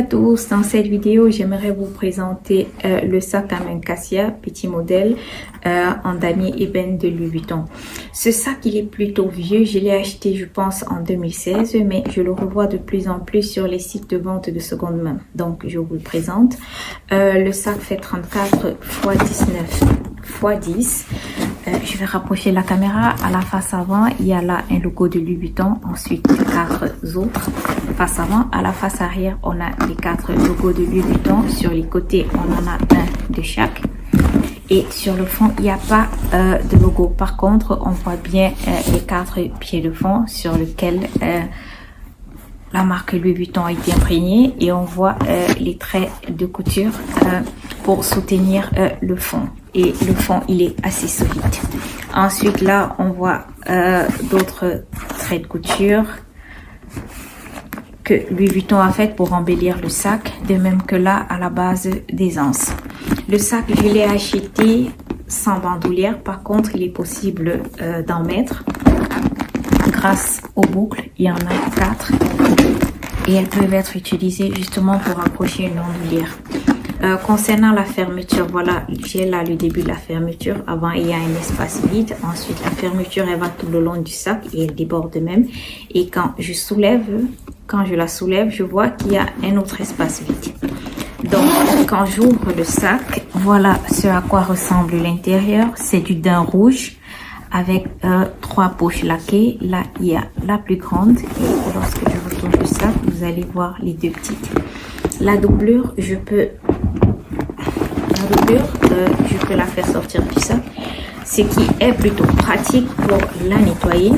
À tous, dans cette vidéo, j'aimerais vous présenter le sac à main Cassia, petit modèle en damier ébène de Louis Vuitton. Ce sac, il est plutôt vieux. Je l'ai acheté, je pense, en 2016, mais je le revois de plus en plus sur les sites de vente de seconde main. Donc, je vous le présente. Le sac fait 34 x 19 x 10. Je vais rapprocher la caméra. À la face avant, il y a là un logo de Louis Vuitton. Ensuite, 4 autres face avant. À la face arrière, on a les 4 logos de Louis Vuitton. Sur les côtés, on en a un de chaque. Et sur le fond, il n'y a pas de logo. Par contre, on voit bien les 4 pieds de fond sur lesquels la marque Louis Vuitton a été imprégnée. Et on voit les traits de couture pour soutenir le fond. Et le fond, il est assez solide. Ensuite, là, on voit d'autres traits de couture que Louis Vuitton a fait pour embellir le sac, de même que là, à la base des anses. Le sac, je l'ai acheté sans bandoulière. Par contre, il est possible d'en mettre grâce aux boucles. Il y en a 4 et elles peuvent être utilisées justement pour accrocher une bandoulière. Concernant la fermeture, voilà, j'ai là le début de la fermeture. Avant, il y a un espace vide. Ensuite, la fermeture, elle va tout le long du sac et elle déborde même. Et quand je la soulève, je vois qu'il y a un autre espace vide. Donc, quand j'ouvre le sac, voilà ce à quoi ressemble l'intérieur. C'est du daim rouge avec 3 poches laquées. Là, il y a la plus grande. Et lorsque je retourne le sac, vous allez voir les 2 petites. La doublure, je peux la faire sortir du sac, ce qui est plutôt pratique pour la nettoyer.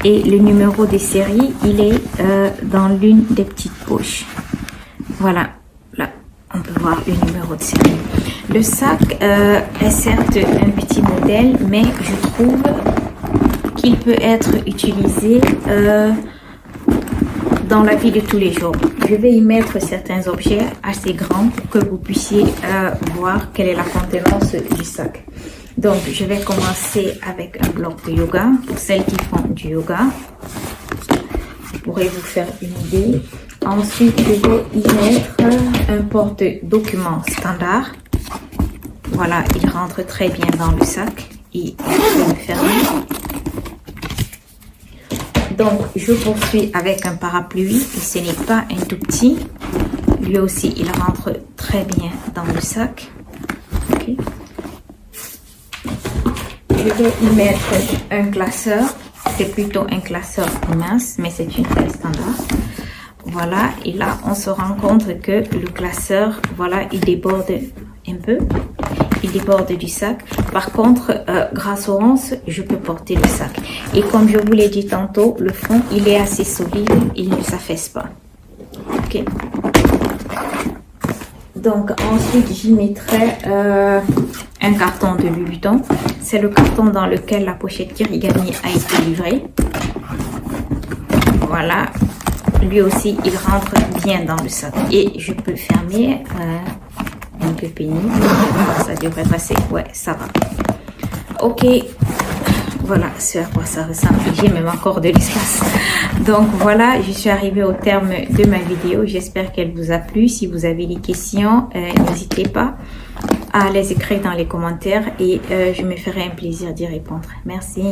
Et le numéro de série, il est dans l'une des petites poches. Voilà, là, on peut voir le numéro de série. Le sac est certes un petit modèle, mais je trouve qu'il peut être utilisé dans la vie de tous les jours. Je vais y mettre certains objets assez grands pour que vous puissiez voir quelle est la contenance du sac. Donc, je vais commencer avec un bloc de yoga. Pour celles qui font du yoga, vous pourrez vous faire une idée. Ensuite, je vais y mettre un porte-documents standard. Voilà, il rentre très bien dans le sac et je vais le fermer. Donc, je poursuis avec un parapluie et ce n'est pas un tout petit. Lui aussi, il rentre très bien dans le sac. Okay. Je vais y mettre un classeur. C'est plutôt un classeur mince, mais c'est une taille standard. Voilà, et là, on se rend compte que le classeur, voilà, il déborde un peu. Il déborde du sac. Par contre, grâce aux ronces, je peux porter le sac. Et comme je vous l'ai dit tantôt, le fond, il est assez solide. Il ne s'affaisse pas. Ok. Donc, ensuite, j'y mettrai un carton de Louis Vuitton. C'est le carton dans lequel la pochette Kirigami a été livrée. Voilà. Lui aussi, il rentre bien dans le sac. Et je peux le fermer. Un peu pénible. Ça devrait passer. Ouais, ça va. Ok. Voilà ce à quoi ça ressemble. J'ai même encore de l'espace. Donc voilà, je suis arrivée au terme de ma vidéo. J'espère qu'elle vous a plu. Si vous avez des questions, n'hésitez pas à les écrire dans les commentaires et je me ferai un plaisir d'y répondre. Merci.